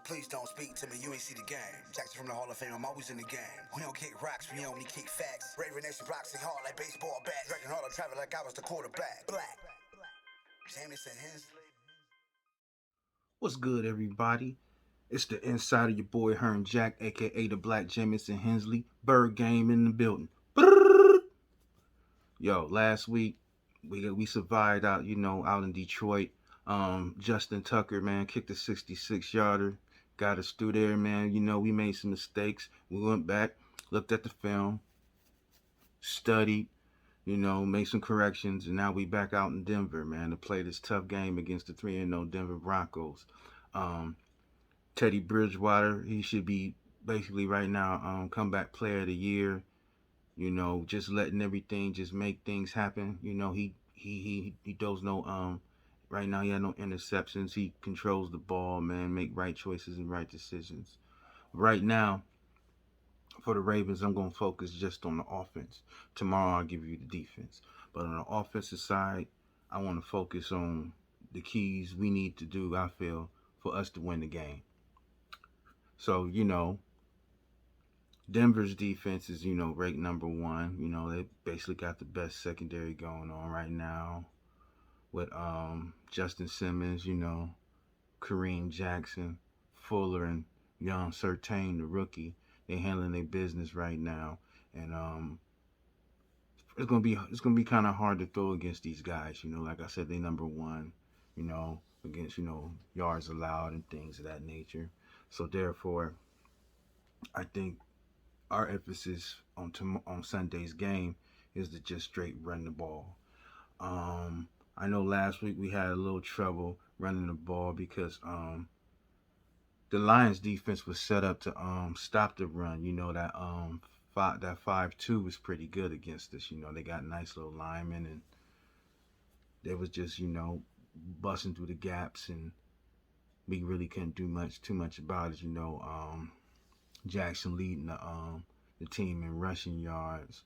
Please don't speak to me, you ain't see the game. Jackson from the Hall of Fame, I'm always in the game. We don't kick rocks, we only kick facts. Raven Nation blocks it hard like baseball bats. Dragging hard, I travel like I was the quarterback. Black. Jamison Hensley. What's good, everybody? It's the inside of your boy Hearn Jack, aka the Black Jamison Hensley. Bird game in the building. Brrr. Yo, last week we survived out, out in Detroit. Justin Tucker, man, kicked a 66-yarder, got us through there, man. We made some mistakes. We went back, looked at the film, studied, made some corrections, and now we back out in Denver, man, to play this tough game against the 3-0 Denver Broncos. Um, Teddy Bridgewater, he should be basically right now comeback player of the year. Just letting everything just make things happen. He does no right now he had no interceptions. He controls the ball, man, make right choices and right decisions. Right now, for the Ravens, I'm gonna focus just on the offense. Tomorrow I'll give you the defense. But on the offensive side, I want to focus on the keys we need to do, I feel, for us to win the game. So, Denver's defense is, ranked number one. They basically got the best secondary going on right now with Justin Simmons, Kareem Jackson, Fuller, and Young Certain, the rookie. They handling their business right now, and it's gonna be kind of hard to throw against these guys. Like I said, they number one. Against yards allowed and things of that nature. So therefore, I think our emphasis on Sunday's game is to just straight run the ball. I know last week we had a little trouble running the ball because the Lions defense was set up to stop the run. That 5-2 was pretty good against us. They got nice little linemen, and they was just busting through the gaps, and we really couldn't do too much about it. Jackson leading the team in rushing yards,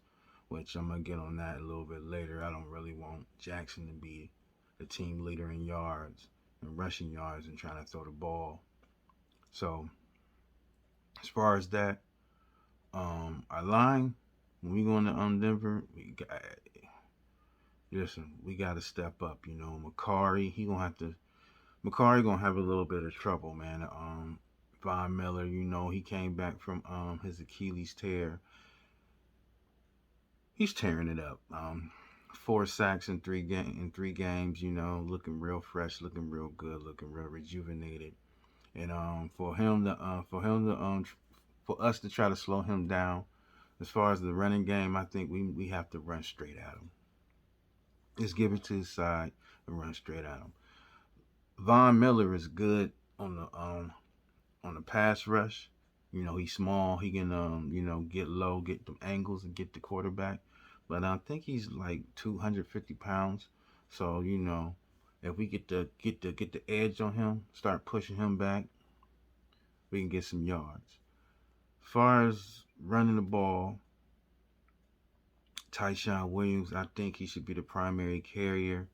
which I'm gonna get on that a little bit later. I don't really want Jackson to be the team leader in yards and rushing yards and trying to throw the ball. So as far as that, our line, when we go into Denver, we got to step up. Macari, Macari gonna have a little bit of trouble, man. Von Miller, he came back from his Achilles tear. He's tearing it up. 4 sacks in three games. Looking real fresh, looking real good, looking real rejuvenated. And for us to try to slow him down, as far as the running game, I think we have to run straight at him. Just give it to his side and run straight at him. Von Miller is good on the pass rush. He's small. He can get low, get the angles, and get the quarterback. But I think he's like 250 pounds. So if we get the edge on him, start pushing him back, we can get some yards. As far as running the ball, Tyshawn Williams, I think he should be the primary carrier.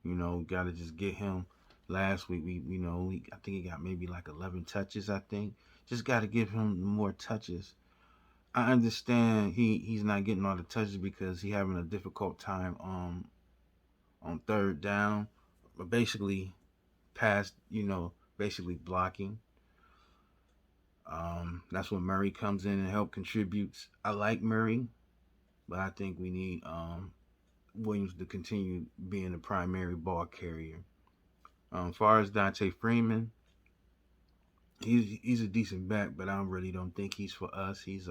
Got to just get him. Last week I think he got maybe like 11 touches. I think just got to give him more touches. I understand he's not getting all the touches because he's having a difficult time on third down, but basically past basically blocking. That's when Murray comes in and help contributes. I like Murray, but I think we need Williams to continue being the primary ball carrier. As far as Dante Freeman, he's a decent back, but I really don't think he's for us. He's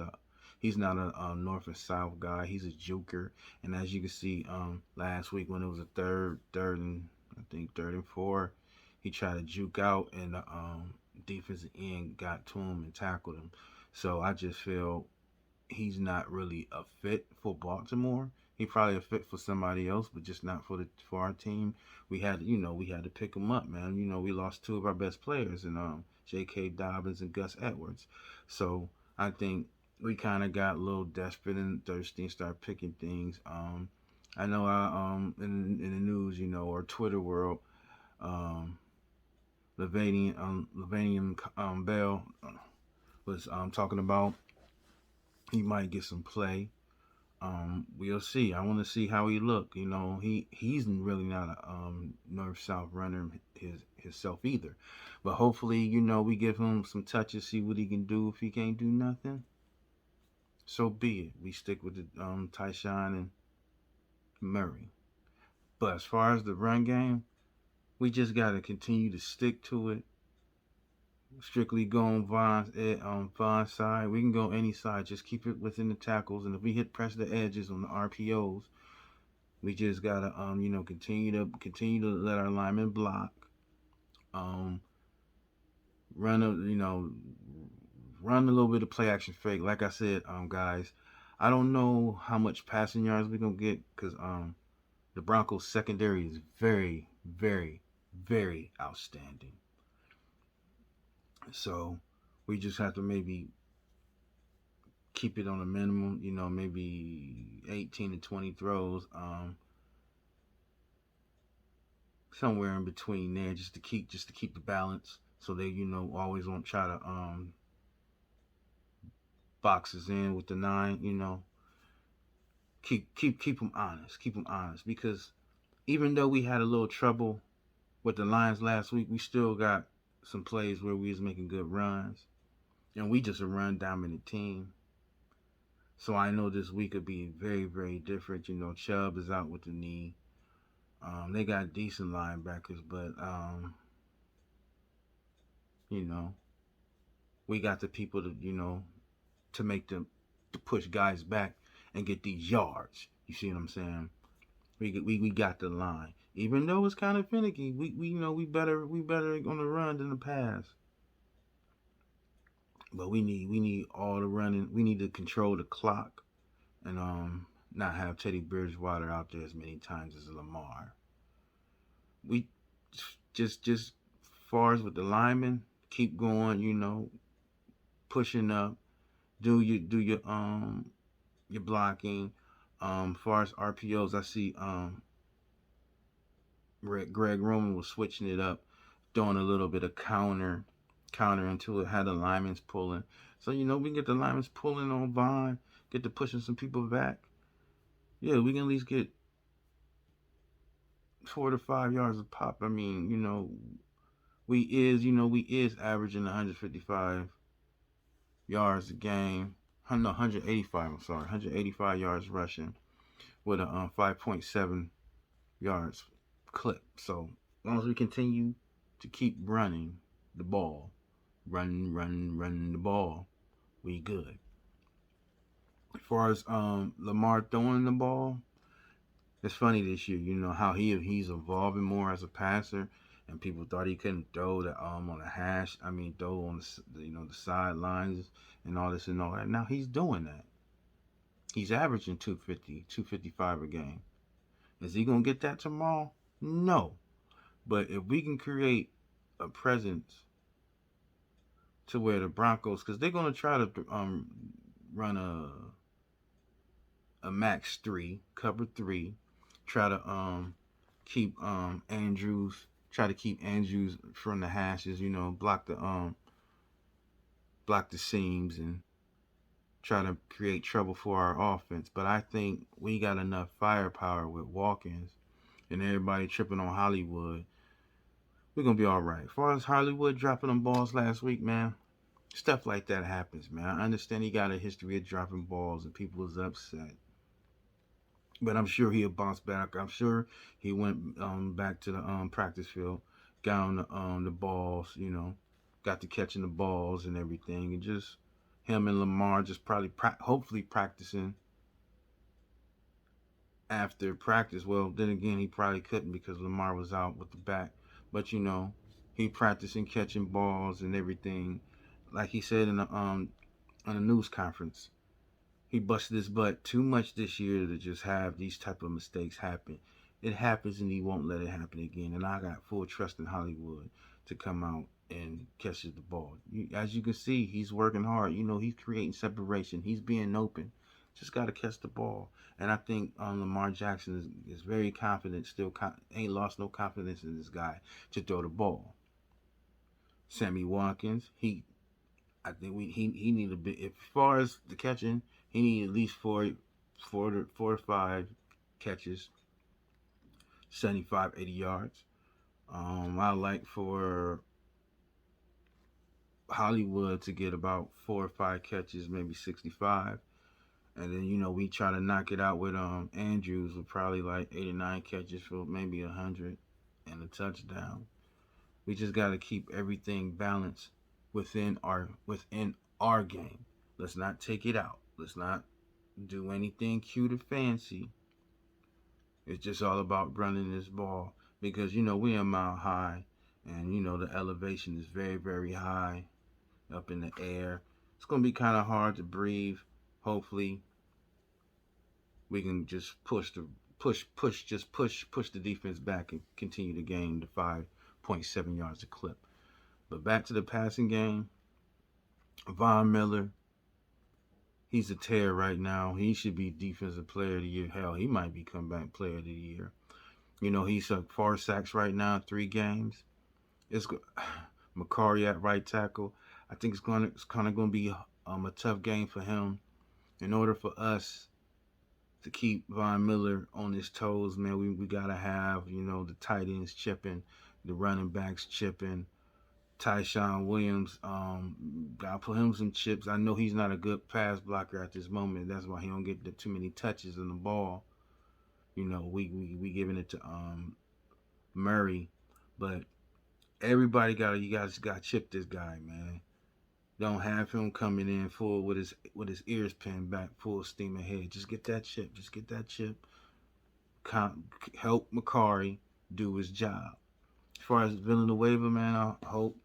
not a north and south guy. He's a joker, and as you can see, last week when it was a third and 4, he tried to juke out, and the defensive end got to him and tackled him. So I just feel he's not really a fit for Baltimore. He probably a fit for somebody else, but just not for our team. We had to pick him up, man. We lost 2 of our best players, and J.K. Dobbins and Gus Edwards. So I think we kind of got a little desperate and thirsty and started picking things. I know in the news, or Twitter world, Levanian Bell was talking about. He might get some play. We'll see. I want to see how he look. You know, he's really not a north south runner himself either. But hopefully, you know, we give him some touches, see what he can do. If he can't do nothing, so be it. We stick with the Tyshawn and Murray. But as far as the run game, we just got to continue to stick to it. Strictly go on Von's side. We can go any side. Just keep it within the tackles. And if we hit press the edges on the RPOs, we just gotta you know, continue to let our linemen block. Um, run a you know run a little bit of play action fake. Like I said, guys, I don't know how much passing yards we're gonna get because the Broncos secondary is very, very, very outstanding. So we just have to maybe keep it on a minimum, you know, maybe 18 to 20 throws, somewhere in between there, just to keep the balance, so they, you know, always won't try to box us in with the nine, you know. Keep them honest, because even though we had a little trouble with the Lions last week, we still got some plays where we was making good runs, and we just a run dominant team. So I know this week could be very, very different. You know, Chubb is out with the knee. They got decent linebackers, but you know, we got the people to, you know, to make them to push guys back and get these yards. You see what I'm saying? We got the line. Even though it's kind of finicky, we you know, we better on the run than the pass. But we need all the running. We need to control the clock and not have Teddy Bridgewater out there as many times as Lamar. We just far as with the linemen, keep going. You know, pushing up. Do your blocking. Far as RPOs, I see Greg Roman was switching it up, doing a little bit of counter into it, had the linemen's pulling. So, you know, we can get the linemen's pulling on Vaughn, get to pushing some people back. Yeah, we can at least get 4 to 5 yards a pop. I mean, we is averaging 155 yards a game. No, 185. I'm sorry, 185 yards rushing with a 5.7 yards clip. So as long as we continue to keep running the ball, run the ball, we good. As far as Lamar throwing the ball, it's funny this year. You know how he's evolving more as a passer, and people thought he couldn't throw the on the hash. I mean, throw on the sidelines and all this and all that. Now he's doing that. He's averaging 250, 255 a game. Is he gonna get that tomorrow? No. But if we can create a presence to where the Broncos, because they're gonna try to run a max three, cover three, try to keep Andrews, try to keep Andrews from the hashes, you know, block the seams and try to create trouble for our offense. But I think we got enough firepower with Walkins and everybody tripping on Hollywood. We're gonna be all right. As far as Hollywood dropping them balls last week, man, stuff like that happens, man. I understand he got a history of dropping balls and people was upset. But I'm sure he'll bounce back. I'm sure he went back to the practice field, got on the balls, you know, got to catching the balls and everything, and just him and Lamar just probably hopefully practicing after practice. Well, then again, he probably couldn't because Lamar was out with the back. But you know, he practicing catching balls and everything, like he said in the on a news conference. He busted his butt too much this year to just have these type of mistakes happen. It happens and he won't let it happen again. And I got full trust in Hollywood to come out and catch the ball. As you can see, he's working hard. You know, he's creating separation. He's being open. Just got to catch the ball. And I think Lamar Jackson is very confident, still ain't lost no confidence in this guy to throw the ball. Sammy Watkins, I think he need a bit. As far as the catching, he need at least four to five catches, 75, 80 yards. I like for Hollywood to get about 4 or 5 catches, maybe 65. And then we try to knock it out with Andrews with probably like 8 or 9 catches for maybe 100 and a touchdown. We just got to keep everything balanced within our game. Let's not take it out. Let's not do anything cute or fancy. It's just all about running this ball because we're a mile high, and the elevation is very very high up in the air. It's gonna be kind of hard to breathe. Hopefully, we can just push the defense back and continue to gain the 5.7 yards a clip. But back to the passing game, Von Miller, he's a tear right now. He should be defensive player of the year. Hell, he might be comeback player of the year. He's at 4 sacks right now, 3 games. It's Macari at right tackle. I think it's kind of going to be a tough game for him. In order for us to keep Von Miller on his toes, man, we gotta have the tight ends chipping, the running backs chipping. Tyshawn Williams, gotta put him some chips. I know he's not a good pass blocker at this moment. That's why he don't get too many touches in the ball. We giving it to Murray, but you guys got to chip this guy, man. Don't have him coming in full with his ears pinned back, full steam ahead. Just get that chip. Just get that chip. Help Macari do his job. As far as Villanueva, man, I hope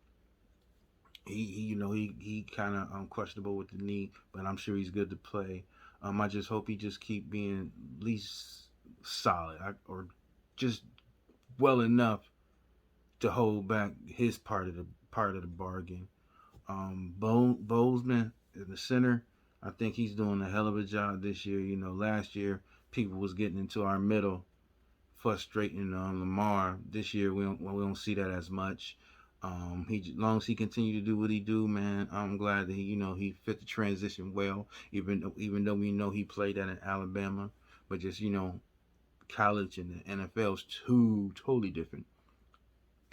he kind of questionable with the knee, but I'm sure he's good to play. I just hope he just keep being at least solid or just well enough to hold back his part of the bargain. Bozeman in the center, I think he's doing a hell of a job this year. Last year people was getting into our middle, frustrating Lamar. This year we don't see that as much. As long as he continue to do what he do, man, I'm glad that he fit the transition well. Even though we know he played that in Alabama, but just college and the NFL is two totally different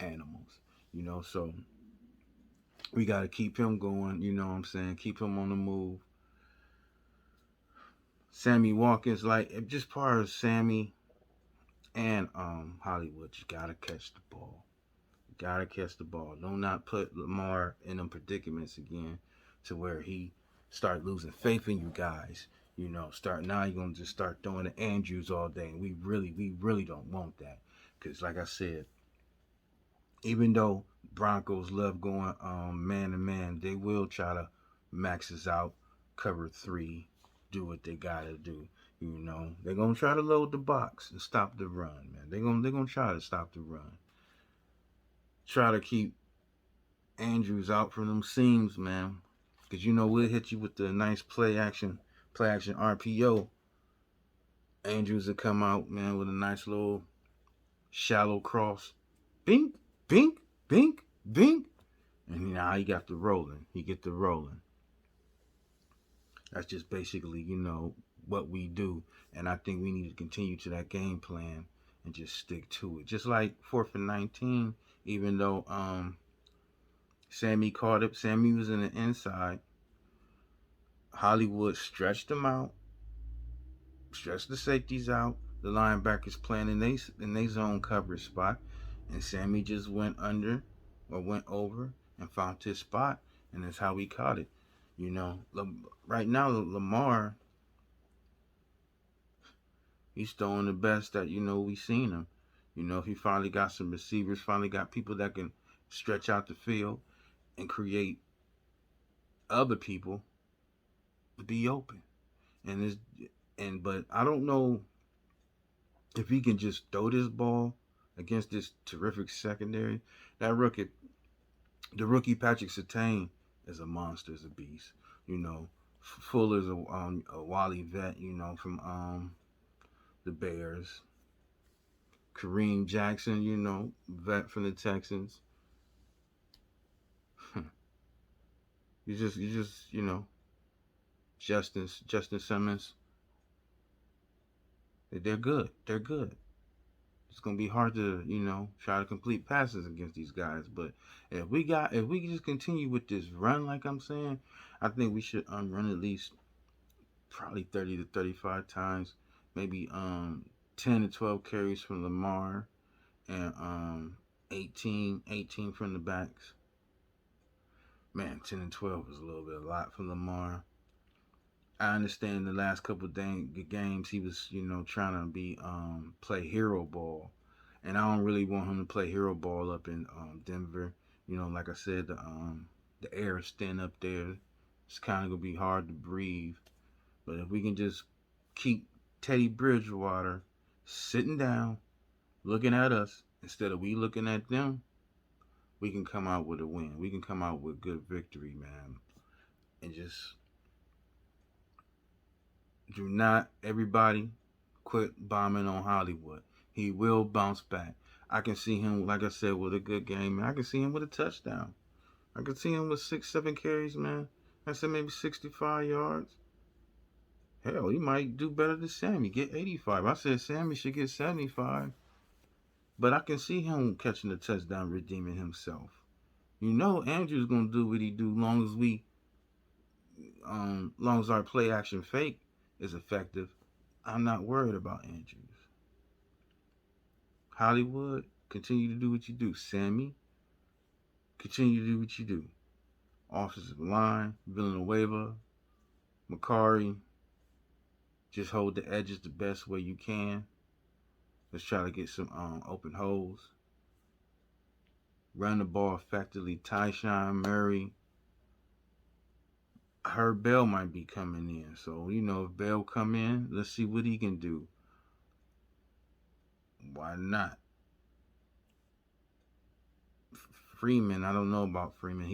animals. So we got to keep him going. You know what I'm saying? Keep him on the move. Sammy Watkins, like just part of Sammy and Hollywood, you gotta catch the ball. Gotta catch the ball. Do not put Lamar in them predicaments again to where he start losing faith in you guys. Start now. You're gonna just start throwing the Andrews all day, and we really don't want that. Cause like I said, even though Broncos love going man to man, they will try to max us out, cover 3, do what they gotta do. They're gonna try to load the box and stop the run, man. They're gonna try to stop the run. Try to keep Andrews out from them seams, man. Cause we'll hit you with the nice play action RPO. Andrews will come out, man, with a nice little shallow cross. Bink, bink, bink, bink. And now he got the rolling. He get the rolling. That's just basically, what we do. And I think we need to continue to that game plan and just stick to it. Just like 4th and 19, even though Sammy caught it. Sammy was in the inside. Hollywood stretched them out, stretched the safeties out. The linebackers playing in they zone coverage spot, and Sammy just went under or went over and found his spot, and that's how we caught it. Right now Lamar, he's throwing the best that we seen him. He finally got some receivers, finally got people that can stretch out the field and create other people to be open. But I don't know if he can just throw this ball against this terrific secondary. The rookie Patrick Surtain is a monster, is a beast. Fuller's a Wally vet, from the Bears. Kareem Jackson, vet from the Texans. Justin Simmons. They're good. They're good. It's gonna be hard to try to complete passes against these guys. But if we just continue with this run, like I'm saying, I think we should run at least probably 30 to 35 times, maybe 10 to 12 carries from Lamar and 18 from the backs. Man, 10 and 12 is a little bit a lot for Lamar. I understand the last couple of games he was, trying to be play hero ball, and I don't really want him to play hero ball up in Denver. Like I said, the air is thin up there. It's kind of gonna be hard to breathe. But if we can just keep Teddy Bridgewater sitting down, looking at us instead of we looking at them, we can come out with a win. We can come out with good victory, man. And just do not everybody quit bombing on Hollywood. He will bounce back. I can see him, like I said, with a good game. Man. I can see him with a touchdown. I can see him with 6, 7 carries, man. I said maybe 65 yards. Hell, he might do better than Sammy. Get 85. I said Sammy should get 75. But I can see him catching a touchdown, redeeming himself. Andrew's gonna do what he do long as our play action fake is effective. I'm not worried about Andrews. Hollywood, continue to do what you do. Sammy, continue to do what you do. Offensive line, Villanueva, Macari, just hold the edges the best way you can. Let's try to get some open holes. Run the ball effectively. Tyshawn Murray. Herb Bell might be coming in. So, if Bell come in, let's see what he can do. Why not? Freeman, I don't know about Freeman.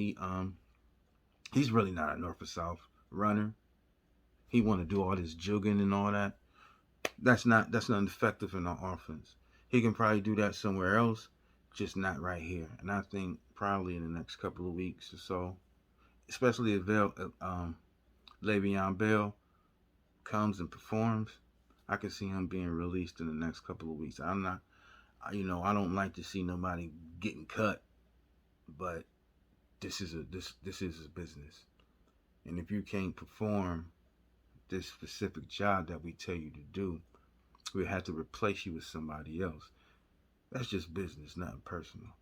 He's really not a north or south runner. He want to do all this jugging and all that. That's not effective in our offense. He can probably do that somewhere else, just not right here. And I think probably in the next couple of weeks or so, especially if Le'Veon Bell comes and performs, I can see him being released in the next couple of weeks. I don't like to see nobody getting cut, but this is a business, and if you can't perform this specific job that we tell you to do, we have to replace you with somebody else. That's just business, nothing personal.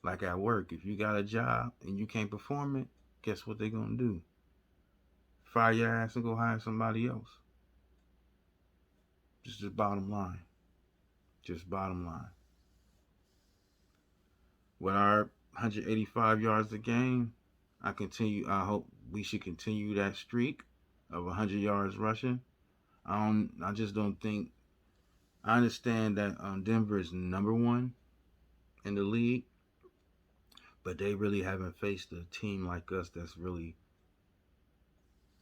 Like at work, if you got a job and you can't perform it, guess what they're gonna do? Fire your ass and go hire somebody else. Just bottom line. Just bottom line. With our 185 yards a game, I hope we should continue that streak of 100 yards rushing. I just don't think. I understand that Denver is number one in the league, but they really haven't faced a team like us that's really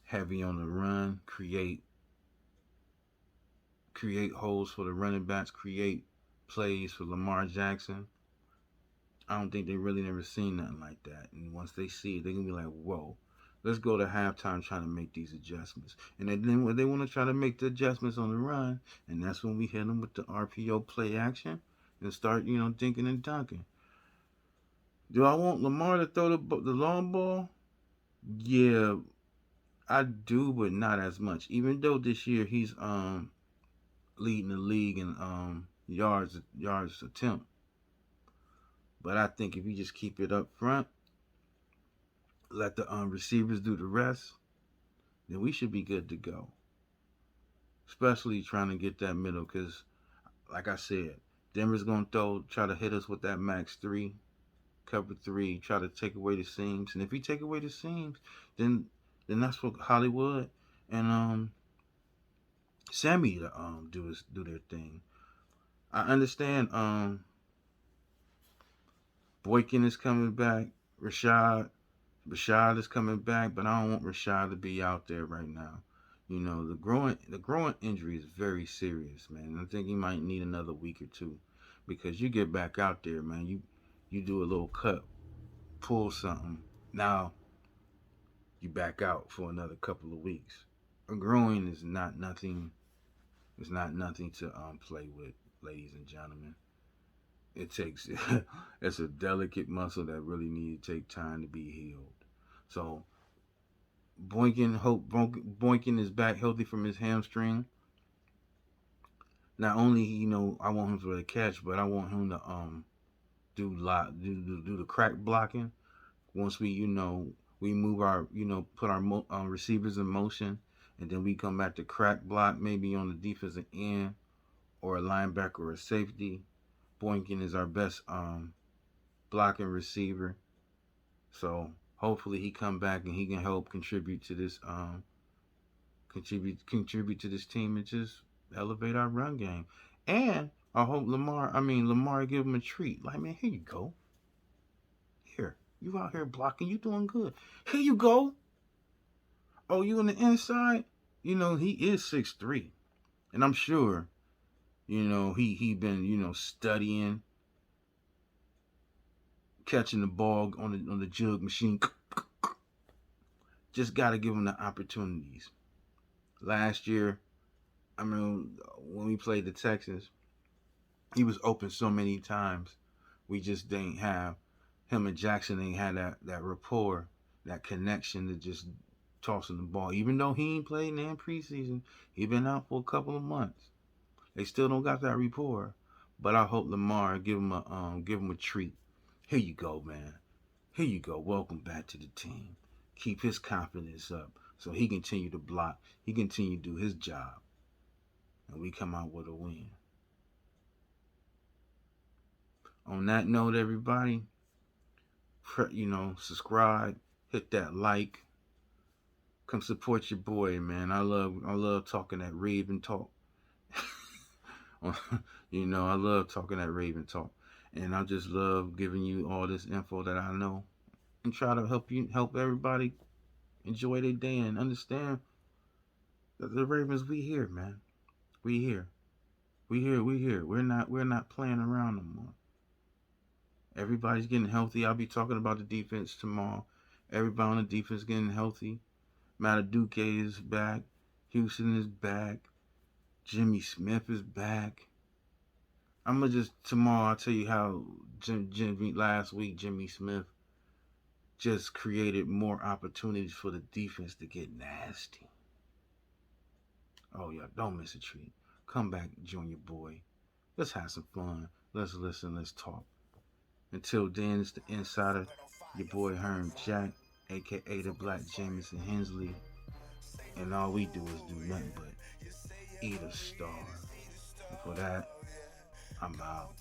heavy on the run, create holes for the running backs, create plays for Lamar Jackson. I don't think they really never seen nothing like that. And once they see it, they're gonna be like, "Whoa, let's go to halftime trying to make these adjustments." And then when they want to try to make the adjustments on the run, and that's when we hit them with the RPO play action and start, dinking and dunking. Do I want Lamar to throw the long ball? Yeah, I do, but not as much. Even though this year he's leading the league in yards attempt. But I think if you just keep it up front, let the receivers do the rest, then we should be good to go. Especially trying to get that middle, because, like I said, Denver's going to try to hit us with that max 3, cover 3, try to take away the seams. And if we take away the seams, then that's what Hollywood and Sammy to do their thing. I understand Boykin is coming back. Rashad is coming back, but I don't want Rashad to be out there right now. The growing injury is very serious, man. I think he might need another week or two, because you get back out there, man. You do a little cut, pull something. Now, you back out for another couple of weeks. A groin is not nothing. It's not nothing to play with, ladies and gentlemen. It takes it's a delicate muscle that really needs to take time to be healed. So Boykin is back healthy from his hamstring. Not only I want him for the catch, but I want him to do the crack blocking. Once we move our put our receivers in motion, and then we come back to crack block maybe on the defensive end or a linebacker or a safety. Boykin is our best blocking receiver. So hopefully he come back and he can help contribute to this contribute to this team and just elevate our run game. And I hope Lamar give him a treat. Like, man, here you go. Here. You out here blocking, you doing good. Here you go. Oh, you on the inside? He is 6'3". And I'm sure, he been, studying, catching the ball on the jug machine. Just gotta give him the opportunities. Last year, when we played the Texans, he was open so many times. We just didn't have him and Jackson ain't had that rapport, that connection to just tossing the ball. Even though he ain't played in preseason, he been out for a couple of months. They still don't got that rapport. But I hope Lamar give him a treat. Here you go, man. Here you go. Welcome back to the team. Keep his confidence up so he continue to block. He continue to do his job. And we come out with a win. On that note, everybody, subscribe, hit that like. Come support your boy, man. I love talking that Raven talk. I love talking that Raven talk. And I just love giving you all this info that I know and try to help everybody enjoy their day and understand that the Ravens, we here, man. We here. We here. We here. We're not playing around no more. Everybody's getting healthy. I'll be talking about the defense tomorrow. Everybody on the defense getting healthy. Mataduke is back. Houston is back. Jimmy Smith is back. Tomorrow I'll tell you how last week Jimmy Smith just created more opportunities for the defense to get nasty. Oh yeah, don't miss a treat. Come back, Junior boy. Let's have some fun. Let's listen. Let's talk. Until then, it's the Insider, your boy Herm Jack, aka the Black Jameson Hensley. And all we do is do nothing but eat a star. And for that, I'm out.